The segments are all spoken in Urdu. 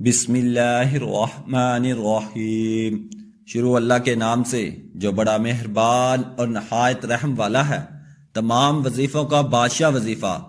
بسم اللہ الرحمن الرحیم۔ شروع اللہ کے نام سے جو بڑا مہربان اور نہایت رحم والا ہے۔ تمام وظیفوں کا بادشاہ وظیفہ۔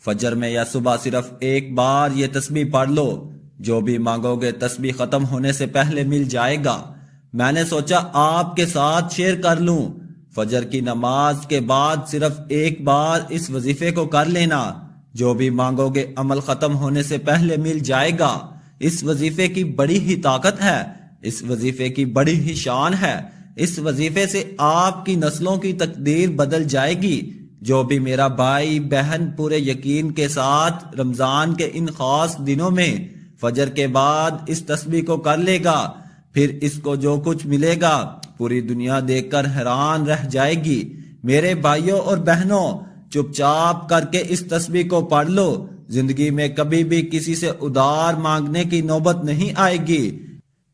فجر میں یا صبح صرف ایک بار یہ تسبیح پڑھ لو، جو بھی مانگو گے تسبیح ختم ہونے سے پہلے مل جائے گا۔ میں نے سوچا آپ کے ساتھ شیئر کر لوں۔ فجر کی نماز کے بعد صرف ایک بار اس وظیفے کو کر لینا، جو بھی مانگو گے عمل ختم ہونے سے پہلے مل جائے گا۔ اس وظیفے کی بڑی ہی طاقت ہے، اس وظیفے کی بڑی ہی شان ہے۔ اس وظیفے سے آپ کی نسلوں کی تقدیر بدل جائے گی۔ جو بھی میرا بھائی بہن پورے یقین کے ساتھ رمضان کے ان خاص دنوں میں فجر کے بعد اس تسبیح کو کر لے گا، پھر اس کو جو کچھ ملے گا پوری دنیا دیکھ کر حیران رہ جائے گی۔ میرے بھائیوں اور بہنوں، چپ چاپ کر کے اس تسبیح کو پڑھ لو۔ زندگی میں کبھی بھی کسی سے ادھار مانگنے کی نوبت نہیں آئے گی۔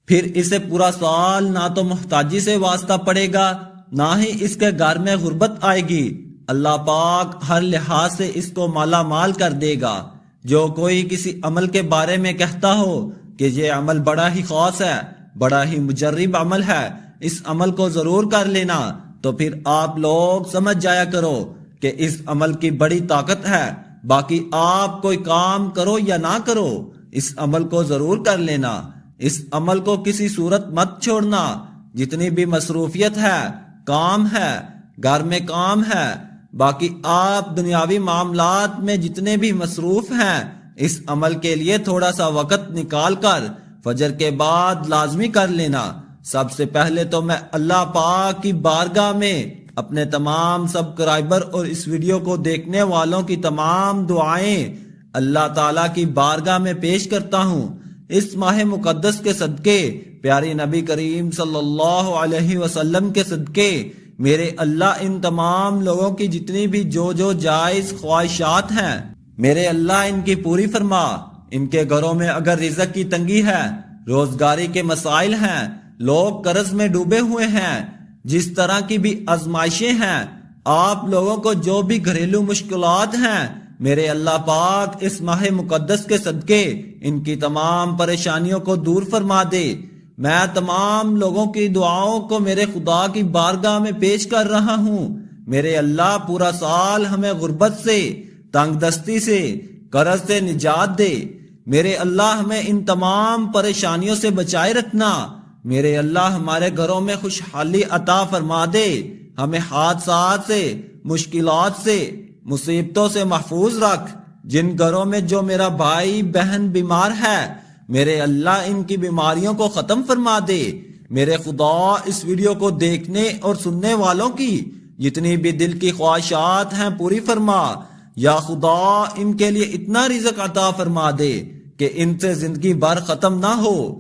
پھر اسے پورا سال نہ تو محتاجی سے واسطہ پڑے گا، نہ ہی اس کے گھر میں غربت آئے گی۔ اللہ پاک ہر لحاظ سے اس کو مالا مال کر دے گا۔ جو کوئی کسی عمل کے بارے میں کہتا ہو کہ یہ عمل بڑا ہی خاص ہے، بڑا ہی مجرب عمل ہے، اس عمل کو ضرور کر لینا، تو پھر آپ لوگ سمجھ جایا کرو کہ اس عمل کی بڑی طاقت ہے۔ باقی آپ کوئی کام کرو یا نہ کرو، اس عمل کو ضرور کر لینا۔ اس عمل کو کسی صورت مت چھوڑنا۔ جتنی بھی مصروفیت ہے، کام ہے، گھر میں کام ہے، باقی آپ دنیاوی معاملات میں جتنے بھی مصروف ہیں، اس عمل کے لیے تھوڑا سا وقت نکال کر فجر کے بعد لازمی کر لینا۔ سب سے پہلے تو میں اللہ پاک کی بارگاہ میں اپنے تمام سبسکرائبر اور اس ویڈیو کو دیکھنے والوں کی تمام دعائیں اللہ تعالیٰ کی بارگاہ میں پیش کرتا ہوں۔ اس ماہ مقدس کے صدقے، پیاری نبی کریم صلی اللہ علیہ وسلم کے صدقے، میرے اللہ ان تمام لوگوں کی جتنی بھی جو جائز خواہشات ہیں، میرے اللہ ان کی پوری فرما۔ ان کے گھروں میں اگر رزق کی تنگی ہے، روزگاری کے مسائل ہیں، لوگ قرض میں ڈوبے ہوئے ہیں، جس طرح کی بھی آزمائشیں ہیں، آپ لوگوں کو جو بھی گھریلو مشکلات ہیں، میرے اللہ پاک اس ماہ مقدس کے صدقے ان کی تمام پریشانیوں کو دور فرما دے۔ میں تمام لوگوں کی دعاؤں کو میرے خدا کی بارگاہ میں پیش کر رہا ہوں۔ میرے اللہ پورا سال ہمیں غربت سے، تنگ دستی سے، قرض سے نجات دے۔ میرے اللہ ہمیں ان تمام پریشانیوں سے بچائے رکھنا۔ میرے اللہ ہمارے گھروں میں خوشحالی عطا فرما دے۔ ہمیں حادثات سے، مشکلات سے، مصیبتوں سے محفوظ رکھ۔ جن گھروں میں جو میرا بھائی بہن بیمار ہے، میرے اللہ ان کی بیماریوں کو ختم فرما دے۔ میرے خدا اس ویڈیو کو دیکھنے اور سننے والوں کی جتنی بھی دل کی خواہشات ہیں پوری فرما۔ یا خدا ان کے لیے اتنا رزق عطا فرما دے کہ ان سے زندگی بھر ختم نہ ہو۔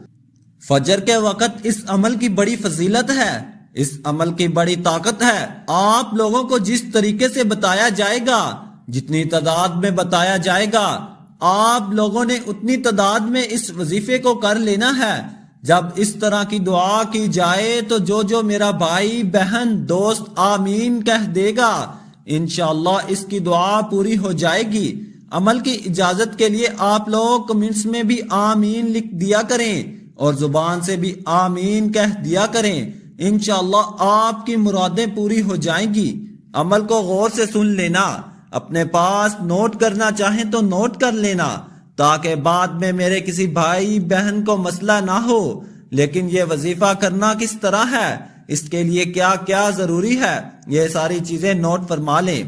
فجر کے وقت اس عمل کی بڑی فضیلت ہے، اس عمل کی بڑی طاقت ہے۔ آپ لوگوں کو جس طریقے سے بتایا جائے گا، جتنی تعداد میں بتایا جائے گا، آپ لوگوں نے اتنی تعداد میں اس وظیفے کو کر لینا ہے۔ جب اس طرح کی دعا کی جائے تو جو میرا بھائی بہن دوست آمین کہہ دے گا، انشاءاللہ اس کی دعا پوری ہو جائے گی۔ عمل کی اجازت کے لیے آپ لوگ کمنٹس میں بھی آمین لکھ دیا کریں اور زبان سے بھی آمین کہہ دیا کریں۔ انشاءاللہ آپ کی مرادیں پوری ہو جائیں گی۔ عمل کو غور سے سن لینا، اپنے پاس نوٹ کرنا چاہیں تو نوٹ کر لینا، تاکہ بعد میں میرے کسی بھائی بہن کو مسئلہ نہ ہو۔ لیکن یہ وظیفہ کرنا کس طرح ہے، اس کے لیے کیا کیا ضروری ہے، یہ ساری چیزیں نوٹ فرما لیں۔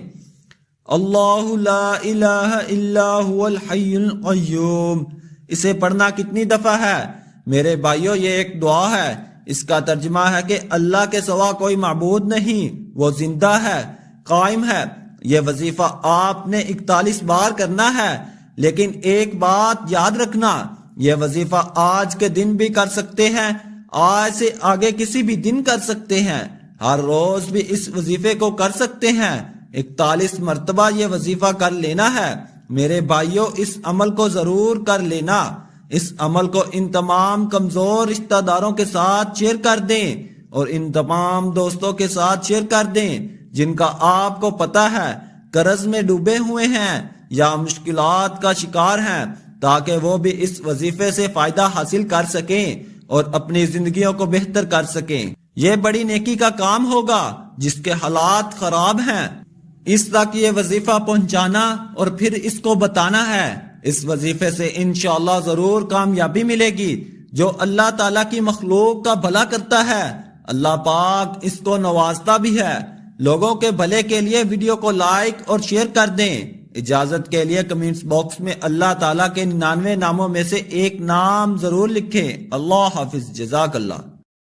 اللہ لا الہ الا هو الحی القیوم، اسے پڑھنا کتنی دفعہ ہے میرے بھائیوں؟ یہ ایک دعا ہے۔ اس کا ترجمہ ہے کہ اللہ کے سوا کوئی معبود نہیں، وہ زندہ ہے، قائم ہے۔ یہ وظیفہ آپ نے 41 بار کرنا ہے، لیکن ایک بات یاد رکھنا، یہ وظیفہ آج کے دن بھی کر سکتے ہیں، آج سے آگے کسی بھی دن کر سکتے ہیں، ہر روز بھی اس وظیفے کو کر سکتے ہیں۔ 41 مرتبہ یہ وظیفہ کر لینا ہے۔ میرے بھائیوں، اس عمل کو ضرور کر لینا۔ اس عمل کو ان تمام کمزور رشتہ داروں کے ساتھ شیئر کر دیں اور ان تمام دوستوں کے ساتھ شیئر کر دیں جن کا آپ کو پتہ ہے قرض میں ڈوبے ہوئے ہیں یا مشکلات کا شکار ہیں۔ تاکہ وہ بھی اس وظیفے سے فائدہ حاصل کر سکیں اور اپنی زندگیوں کو بہتر کر سکیں۔ یہ بڑی نیکی کا کام ہوگا جس کے حالات خراب ہیں، اس تک یہ وظیفہ پہنچانا اور پھر اس کو بتانا ہے۔ اس وظیفے سے انشاءاللہ ضرور کامیابی ملے گی۔ جو اللہ تعالیٰ کی مخلوق کا بھلا کرتا ہے اللہ پاک اس کو نوازتا بھی ہے۔ لوگوں کے بھلے کے لیے ویڈیو کو لائک اور شیئر کر دیں۔ اجازت کے لیے کمنٹس باکس میں اللہ تعالیٰ کے 99 ناموں میں سے ایک نام ضرور لکھیں۔ اللہ حافظ، جزاک اللہ۔